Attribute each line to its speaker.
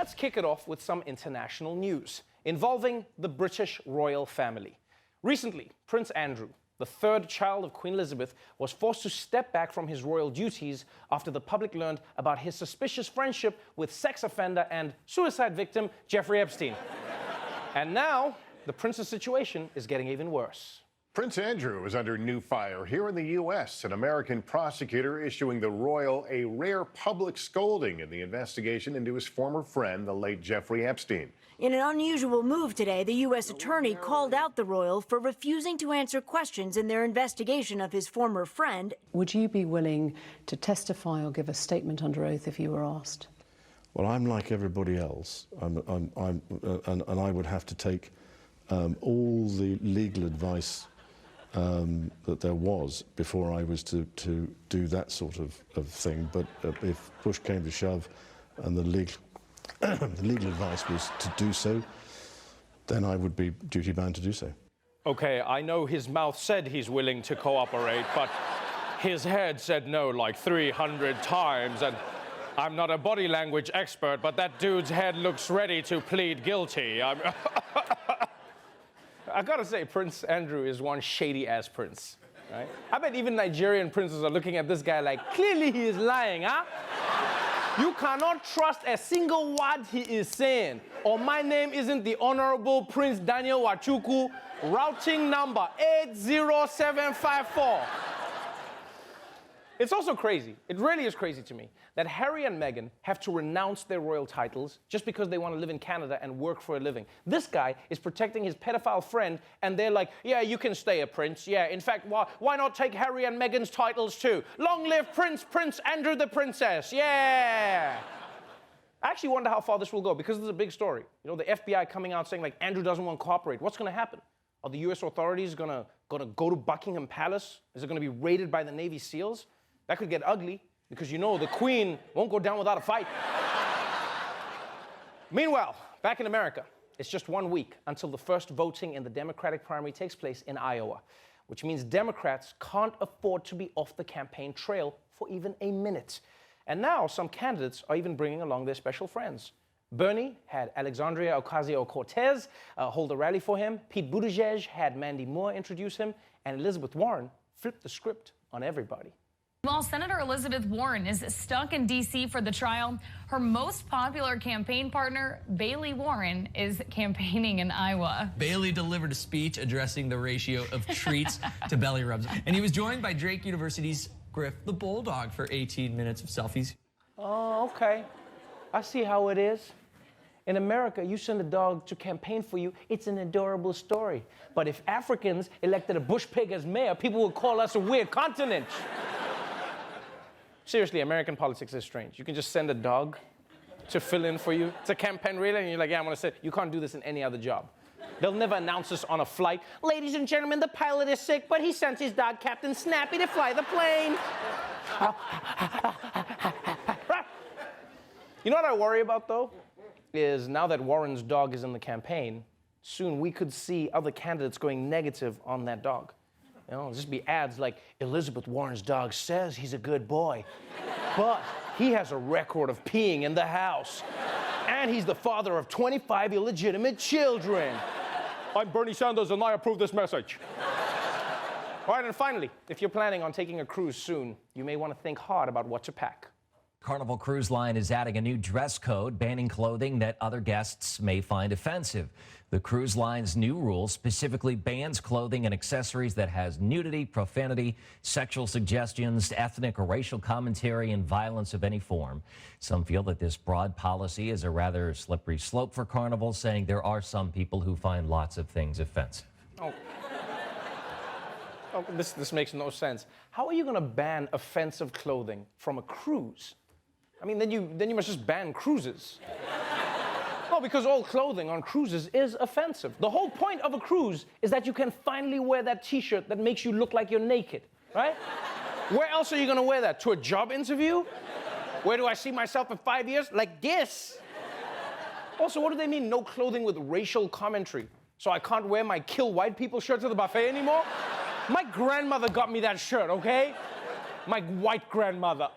Speaker 1: Let's kick it off with some international news involving the British royal family. Recently, Prince Andrew, the third child of Queen Elizabeth, was forced to step back from his royal duties after the public learned about his suspicious friendship with sex offender and suicide victim Jeffrey Epstein. And now, the prince's situation is getting even worse.
Speaker 2: Prince Andrew is under new fire here in the U.S. An American prosecutor issuing the royal a rare public scolding in the investigation into his former friend, the late Jeffrey Epstein.
Speaker 3: In an unusual move today, the U.S. attorney called out the royal for refusing to answer questions in their investigation of his former friend.
Speaker 4: Would you be willing to testify or give a statement under oath if you were asked?
Speaker 5: Well, I'm like everybody else, and I would have to take all the legal advice that there was before I was to do that sort of thing. But if push came to shove and the legal advice was to do so, then I would be duty-bound to do so.
Speaker 1: Okay, I know his mouth said he's willing to cooperate, but his head said no like 300 times, and I'm not a body language expert, but that dude's head looks ready to plead guilty. I gotta say, Prince Andrew is one shady-ass prince, right? I bet even Nigerian princes are looking at this guy like, clearly he is lying, huh? You cannot trust a single word he is saying, or my name isn't the Honorable Prince Daniel Wachuku, routing number 80754. It's also crazy, it really is crazy to me, that Harry and Meghan have to renounce their royal titles just because they want to live in Canada and work for a living. This guy is protecting his pedophile friend, and they're like, yeah, you can stay a prince. Yeah, in fact, why not take Harry and Meghan's titles too? Long live Prince Andrew the Princess, yeah! I actually wonder how far this will go, because it's a big story. You know, the FBI coming out saying, like, Andrew doesn't want to cooperate. What's going to happen? Are the US authorities gonna go to Buckingham Palace? Is it going to be raided by the Navy SEALs? That could get ugly, because you know the Queen won't go down without a fight. Meanwhile, back in America, it's just 1 week until the first voting in the Democratic primary takes place in Iowa, which means Democrats can't afford to be off the campaign trail for even a minute. And now some candidates are even bringing along their special friends. Bernie had Alexandria Ocasio-Cortez hold a rally for him. Pete Buttigieg had Mandy Moore introduce him. And Elizabeth Warren flipped the script on everybody.
Speaker 6: While Senator Elizabeth Warren is stuck in D.C. for the trial, her most popular campaign partner, Bailey Warren, is campaigning in Iowa.
Speaker 7: Bailey delivered a speech addressing the ratio of treats to belly rubs. And he was joined by Drake University's Griff the Bulldog for 18 minutes of selfies.
Speaker 1: Oh, okay. I see how it is. In America, you send a dog to campaign for you, it's an adorable story. But if Africans elected a bush pig as mayor, people would call us a weird continent. Seriously, American politics is strange. You can just send a dog to fill in for you. It's a campaign rally, and you're like, yeah, I'm gonna say, you can't do this in any other job. They'll never announce this on a flight. Ladies and gentlemen, the pilot is sick, but he sent his dog, Captain Snappy, to fly the plane. You know what I worry about, though? Is now that Warren's dog is in the campaign, soon we could see other candidates going negative on that dog. You know, it'll just be ads like, Elizabeth Warren's dog says he's a good boy, but he has a record of peeing in the house, and he's the father of 25 illegitimate children. I'm Bernie Sanders, and I approve this message. All right, and finally, if you're planning on taking a cruise soon, you may want to think hard about what to pack.
Speaker 8: Carnival Cruise Line is adding a new dress code banning clothing that other guests may find offensive. The cruise line's new rule specifically bans clothing and accessories that has nudity, profanity, sexual suggestions, ethnic or racial commentary, and violence of any form. Some feel that this broad policy is a rather slippery slope for Carnival, saying there are some people who find lots of things offensive.
Speaker 1: This makes no sense. How are you going to ban offensive clothing from a cruise? I mean, then you must just ban cruises. No, because all clothing on cruises is offensive. The whole point of a cruise is that you can finally wear that t-shirt that makes you look like you're naked, right? Where else are you gonna wear that? To a job interview? Where do I see myself in 5 years? Like this. Also, what do they mean, no clothing with racial commentary? So I can't wear my kill white people shirt to the buffet anymore? My grandmother got me that shirt, okay? My white grandmother.